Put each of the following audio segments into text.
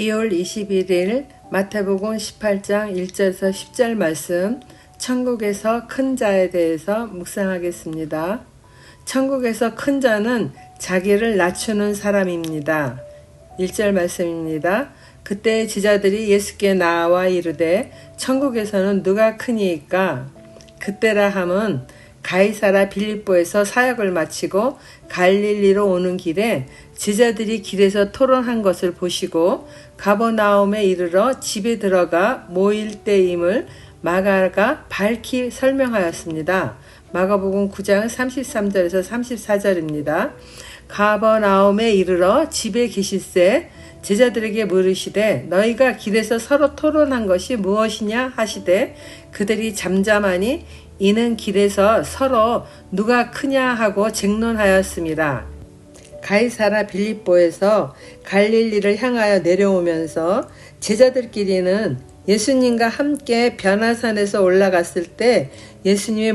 2월 21일 마태복음 18장 1절에서 10절 말씀, 천국에서 큰 자에 대해서 묵상하겠습니다. 천국에서 큰 자는 자기를 낮추는 사람입니다. 1절 말씀입니다. 그때 제자들이 예수께 나와 이르되 천국에서는 누가 크니이까? 그때라 함은 가이사라 빌립보에서 사역을 마치고 갈릴리로 오는 길에 제자들이 길에서 토론한 것을 보시고 가버나움에 이르러 집에 들어가 모일 때임을 마가가 밝히 설명하였습니다. 마가복음 9장 33절에서 34절입니다. 가버나움에 이르러 집에 계실새 제자들에게 물으시되 너희가 길에서 서로 토론한 것이 무엇이냐 하시되 그들이 잠잠하니 이는 길에서 서로 누가 크냐 하고 쟁론하였습니다. 가이사라 빌립보에서 갈릴리를 향하여 내려오면서 제자들끼리는 예수님과 함께 변화산에서 올라갔을 때 예수님의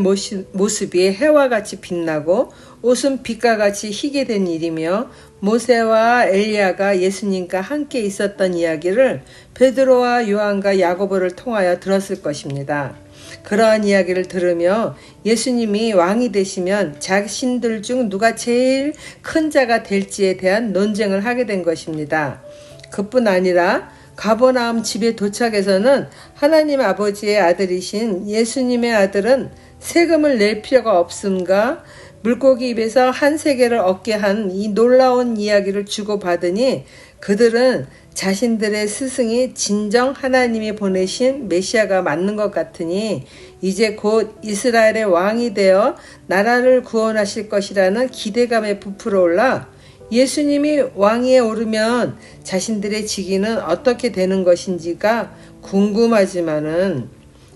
모습이 해와 같이 빛나고 옷은 빛과 같이 희게 된 일이며 모세와 엘리야가 예수님과 함께 있었던 이야기를 베드로와 요한과 야고보를 통하여 들었을 것입니다. 그러한 이야기를 들으며 예수님이 왕이 되시면 자신들 중 누가 제일 큰 자가 될지에 대한 논쟁을 하게 된 것입니다. 그뿐 아니라 가버나움 집에 도착해서는 하나님 아버지의 아들이신 예수님의 아들은 세금을 낼 필요가 없음과 물고기 입에서 한 세계를 얻게 한 이 놀라운 이야기를 주고받으니 그들은 자신들의 스승이 진정 하나님이 보내신 메시아가 맞는 것 같으니 이제 곧 이스라엘의 왕이 되어 나라를 구원하실 것이라는 기대감에 부풀어 올라 예수님이 왕위에 오르면 자신들의 직위는 어떻게 되는 것인지가 궁금하지만은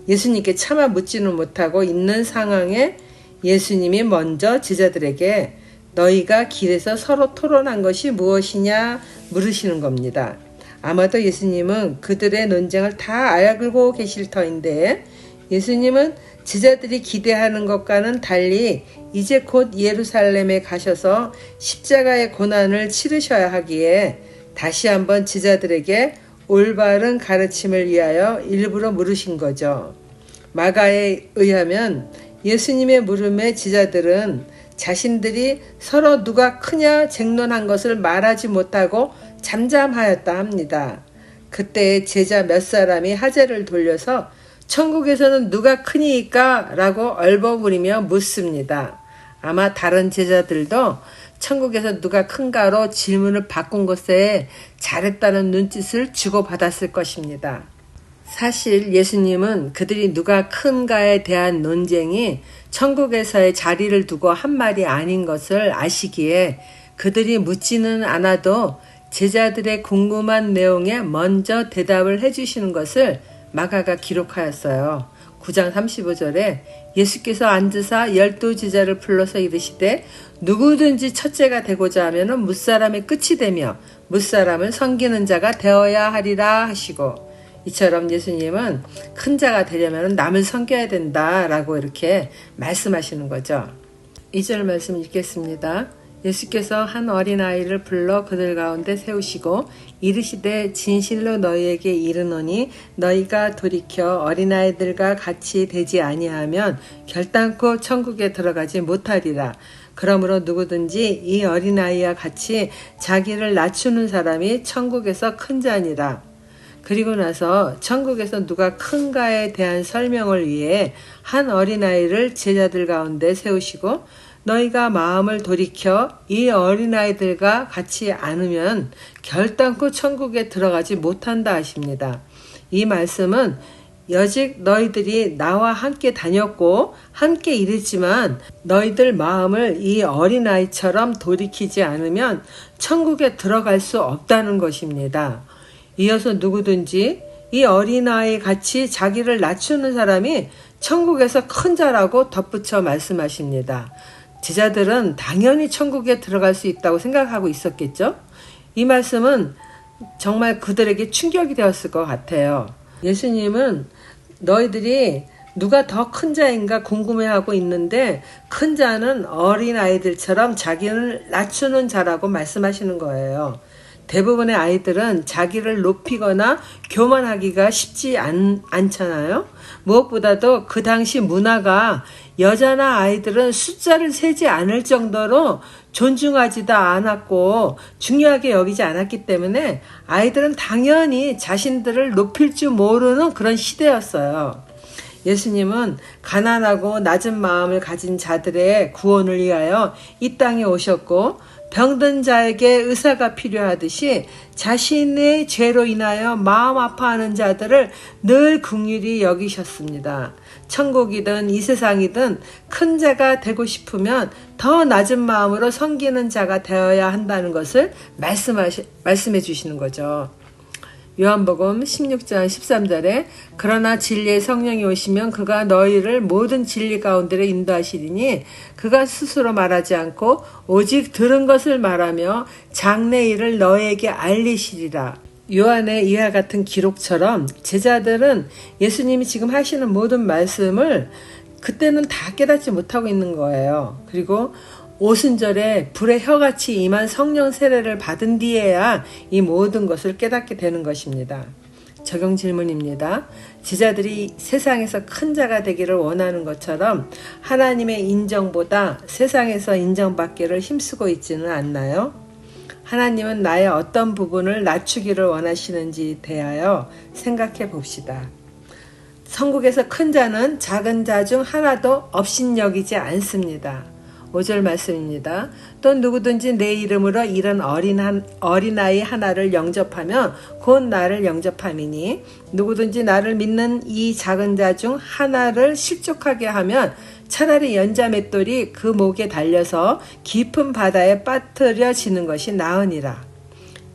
예수님께 차마 묻지는 못하고 있는 상황에 예수님이 먼저 제자들에게 너희가 길에서 서로 토론한 것이 무엇이냐 물으시는 겁니다. 아마도 예수님은 그들의 논쟁을 다 알고 계실 터인데 예수님은 제자들이 기대하는 것과는 달리 이제 곧 예루살렘에 가셔서 십자가의 고난을 치르셔야 하기에 다시 한번 제자들에게 올바른 가르침을 위하여 일부러 물으신 거죠. 마가에 의하면 예수님의 물음에 제자들은 자신들이 서로 누가 크냐 쟁론한 것을 말하지 못하고 잠잠하였다 합니다. 그때 제자 몇 사람이 하재를 돌려서 천국에서는 누가 크니까? 라고 얼버무리며 묻습니다. 아마 다른 제자들도 천국에서 누가 큰가로 질문을 바꾼 것에 잘했다는 눈짓을 주고받았을 것입니다. 사실 예수님은 그들이 누가 큰가에 대한 논쟁이 천국에서의 자리를 두고 한 말이 아닌 것을 아시기에 그들이 묻지는 않아도 제자들의 궁금한 내용에 먼저 대답을 해주시는 것을 마가가 기록하였어요. 9장 35절에 예수께서 앉으사 12 제자를 불러서 이르시되 누구든지 첫째가 되고자 하면 뭇사람의 끝이 되며 뭇사람을 섬기는 자가 되어야 하리라 하시고 이처럼 예수님은 큰 자가 되려면 남을 섬겨야 된다라고 이렇게 말씀하시는 거죠. 2절 말씀 읽겠습니다. 예수께서 한 어린아이를 불러 그들 가운데 세우시고 이르시되 진실로 너희에게 이르노니 너희가 돌이켜 어린아이들과 같이 되지 아니하면 결단코 천국에 들어가지 못하리라. 그러므로 누구든지 이 어린아이와 같이 자기를 낮추는 사람이 천국에서 큰 자니라. 그리고 나서 천국에서 누가 큰가에 대한 설명을 위해 한 어린아이를 제자들 가운데 세우시고 너희가 마음을 돌이켜 이 어린아이들과 같이 않으면 결단코 천국에 들어가지 못한다 하십니다. 이 말씀은 여직 너희들이 나와 함께 다녔고 함께 일했지만 너희들 마음을 이 어린아이처럼 돌이키지 않으면 천국에 들어갈 수 없다는 것입니다. 이어서 누구든지 이 어린아이 같이 자기를 낮추는 사람이 천국에서 큰 자라고 덧붙여 말씀하십니다. 제자들은 당연히 천국에 들어갈 수 있다고 생각하고 있었겠죠? 이 말씀은 정말 그들에게 충격이 되었을 것 같아요. 예수님은 너희들이 누가 더 큰 자인가 궁금해하고 있는데 큰 자는 어린아이들처럼 자기를 낮추는 자라고 말씀하시는 거예요. 대부분의 아이들은 자기를 높이거나 교만하기가 쉽지 않잖아요. 무엇보다도 그 당시 문화가 여자나 아이들은 숫자를 세지 않을 정도로 존중하지도 않았고 중요하게 여기지 않았기 때문에 아이들은 당연히 자신들을 높일 줄 모르는 그런 시대였어요. 예수님은 가난하고 낮은 마음을 가진 자들의 구원을 위하여 이 땅에 오셨고 병든 자에게 의사가 필요하듯이 자신의 죄로 인하여 마음 아파하는 자들을 늘 긍휼히 여기셨습니다. 천국이든 이 세상이든 큰 자가 되고 싶으면 더 낮은 마음으로 섬기는 자가 되어야 한다는 것을 말씀해 주시는 거죠. 요한복음 16장 13절에 그러나 진리의 성령이 오시면 그가 너희를 모든 진리 가운데로 인도하시리니 그가 스스로 말하지 않고 오직 들은 것을 말하며 장래 일을 너희에게 알리시리라. 요한의 이와 같은 기록처럼 제자들은 예수님이 지금 하시는 모든 말씀을 그때는 다 깨닫지 못하고 있는 거예요. 그리고 오순절에 불의 혀같이 임한 성령 세례를 받은 뒤에야 이 모든 것을 깨닫게 되는 것입니다. 적용 질문입니다. 제자들이 세상에서 큰 자가 되기를 원하는 것처럼 하나님의 인정보다 세상에서 인정받기를 힘쓰고 있지는 않나요? 하나님은 나의 어떤 부분을 낮추기를 원하시는지 대하여 생각해 봅시다. 천국에서 큰 자는 작은 자 중 하나도 업신여기지 않습니다. 5절 말씀입니다. 또 누구든지 내 이름으로 이런 어린아이 하나를 영접하면 곧 나를 영접함이니 누구든지 나를 믿는 이 작은 자 중 하나를 실족하게 하면 차라리 연자 맷돌이 그 목에 달려서 깊은 바다에 빠뜨려지는 것이 나으니라.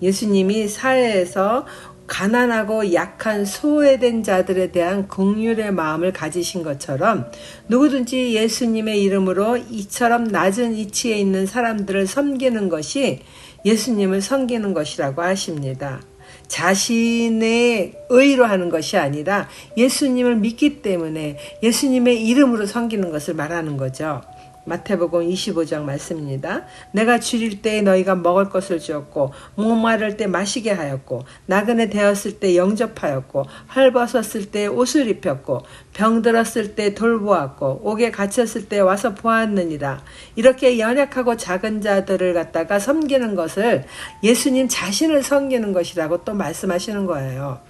예수님이 사회에서 가난하고 약한 소외된 자들에 대한 긍휼의 마음을 가지신 것처럼 누구든지 예수님의 이름으로 이처럼 낮은 위치에 있는 사람들을 섬기는 것이 예수님을 섬기는 것이라고 하십니다. 자신의 의로 하는 것이 아니라 예수님을 믿기 때문에 예수님의 이름으로 섬기는 것을 말하는 거죠. 마태복음 25장 말씀입니다. 내가 줄일 때에 너희가 먹을 것을 주었고 목마를 때 마시게 하였고 나그네 되었을 때 영접하였고 헐벗었을 때 옷을 입혔고 병들었을 때 돌보았고 옥에 갇혔을 때 와서 보았느니라. 이렇게 연약하고 작은 자들을 갖다가 섬기는 것을 예수님 자신을 섬기는 것이라고 또 말씀하시는 거예요.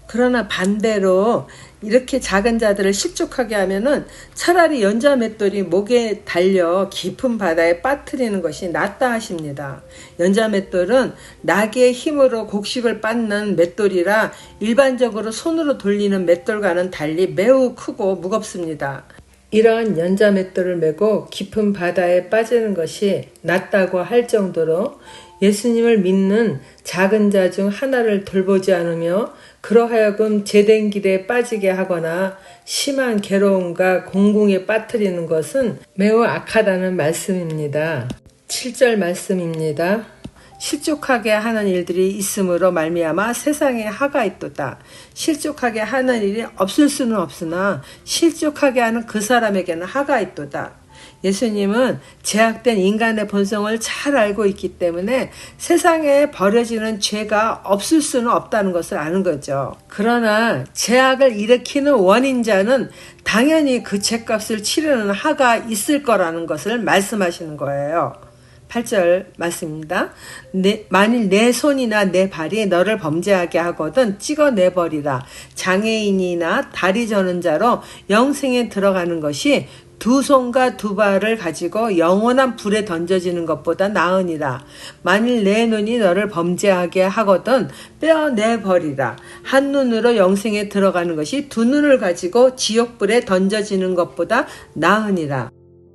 그러나 반대로 이렇게 작은 자들을 실족하게 하면은 차라리 연자 맷돌이 목에 달려 깊은 바다에 빠뜨리는 것이 낫다 하십니다. 연자 맷돌은 낙의 힘으로 곡식을 빻는 맷돌이라 일반적으로 손으로 돌리는 맷돌과는 달리 매우 크고 무겁습니다. 이러한 연자 맷돌을 메고 깊은 바다에 빠지는 것이 낫다고 할 정도로 예수님을 믿는 작은 자 중 하나를 돌보지 않으며 그러하여금 제된 길에 빠지게 하거나 심한 괴로움과 공궁에 빠뜨리는 것은 매우 악하다는 말씀입니다. 7절 말씀입니다. 실족하게 하는 일들이 있으므로 말미암아 세상에 화가 있도다. 실족하게 하는 일이 없을 수는 없으나 실족하게 하는 그 사람에게는 화가 있도다. 예수님은 제약된 인간의 본성을 잘 알고 있기 때문에 세상에 버려지는 죄가 없을 수는 없다는 것을 아는 거죠. 그러나 제약을 일으키는 원인자는 당연히 그 죄값을 치르는 하가 있을 거라는 것을 말씀하시는 거예요. 8절 말씀입니다. 만일 내 손이나 내 발이 너를 범죄하게 하거든 찍어내버리라. 장애인이나 다리 저는 자로 영생에 들어가는 것이 두 손과 두 발을 가지고 영원한 불에 던져지는 것보다 나으니라. 만일 내 눈이 너를 범죄하게 하거든 빼어내버리라. 한 눈으로 영생에 들어가는 것이 두 눈을 가지고 지옥불에 던져지는 것보다 나으니라.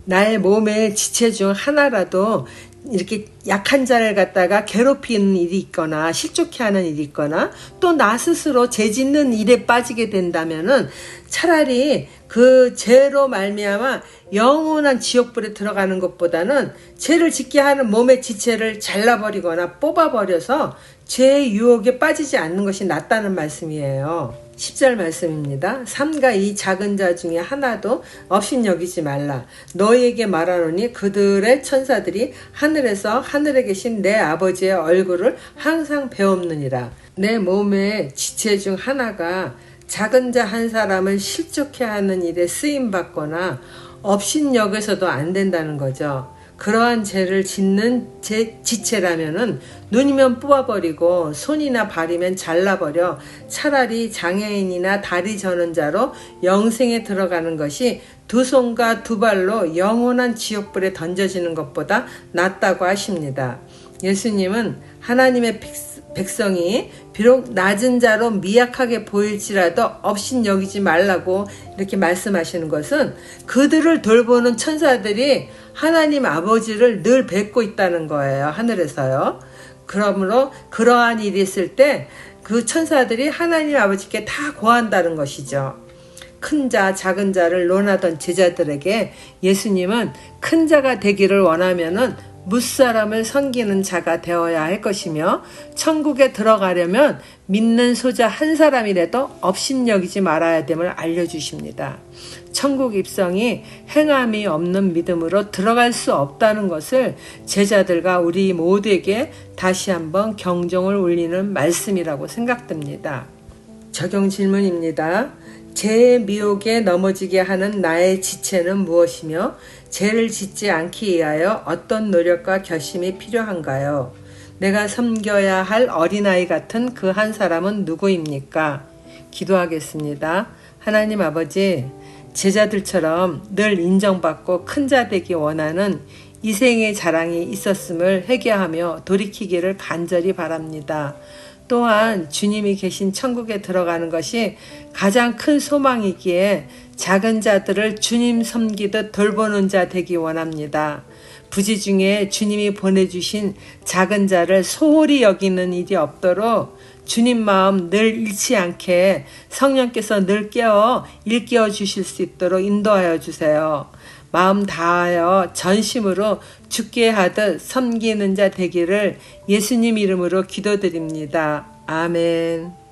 나의 몸의 지체 중 하나라도 이렇게 약한 자를 갖다가 괴롭히는 일이 있거나 실족해 하는 일이 있거나 또 나 스스로 죄 짓는 일에 빠지게 된다면은 차라리 그 죄로 말미암아 영원한 지옥불에 들어가는 것보다는 죄를 짓게 하는 몸의 지체를 잘라버리거나 뽑아버려서 죄의 유혹에 빠지지 않는 것이 낫다는 말씀이에요. 10절 말씀입니다. 삼가 이 작은 자 중에 하나도 업신여기지 말라. 너희에게 말하노니 그들의 천사들이 하늘에서 하늘에 계신 내 아버지의 얼굴을 항상 배옵느니라. 내 몸의 지체 중 하나가 작은 자 한 사람을 실족해 하는 일에 쓰임받거나 업신여겨서도 안 된다는 거죠. 그러한 죄를 짓는 지체라면은 눈이면 뽑아버리고 손이나 발이면 잘라버려 차라리 장애인이나 다리 저는 자로 영생에 들어가는 것이 두 손과 두 발로 영원한 지옥불에 던져지는 것보다 낫다고 하십니다. 예수님은 하나님의 백성이 비록 낮은 자로 미약하게 보일지라도 업신여기지 말라고 이렇게 말씀하시는 것은 그들을 돌보는 천사들이 하나님 아버지를 늘 뵙고 있다는 거예요. 하늘에서요. 그러므로 그러한 일이 있을 때 그 천사들이 하나님 아버지께 다 고한다는 것이죠. 큰 자, 작은 자를 논하던 제자들에게 예수님은 큰 자가 되기를 원하면은 무사람을 섬기는 자가 되어야 할 것이며 천국에 들어가려면 믿는 소자 한 사람이라도 업신여기지 말아야 됨을 알려주십니다. 천국 입성이 행함이 없는 믿음으로 들어갈 수 없다는 것을 제자들과 우리 모두에게 다시 한번 경종을 울리는 말씀이라고 생각됩니다. 적용 질문입니다. 죄의 미혹에 넘어지게 하는 나의 지체는 무엇이며 죄를 짓지 않기 위하여 어떤 노력과 결심이 필요한가요? 내가 섬겨야 할 어린아이 같은 그 한 사람은 누구입니까? 기도하겠습니다. 하나님 아버지, 제자들처럼 늘 인정받고 큰 자 되기 원하는 이생의 자랑이 있었음을 회개하며 돌이키기를 간절히 바랍니다. 또한 주님이 계신 천국에 들어가는 것이 가장 큰 소망이기에 작은 자들을 주님 섬기듯 돌보는 자 되기 원합니다. 부지 중에 주님이 보내주신 작은 자를 소홀히 여기는 일이 없도록 주님 마음 늘 잃지 않게 성령께서 늘 일깨워 주실 수 있도록 인도하여 주세요. 마음 다하여 전심으로 죽게 하듯 섬기는 자 되기를 예수님 이름으로 기도드립니다. 아멘.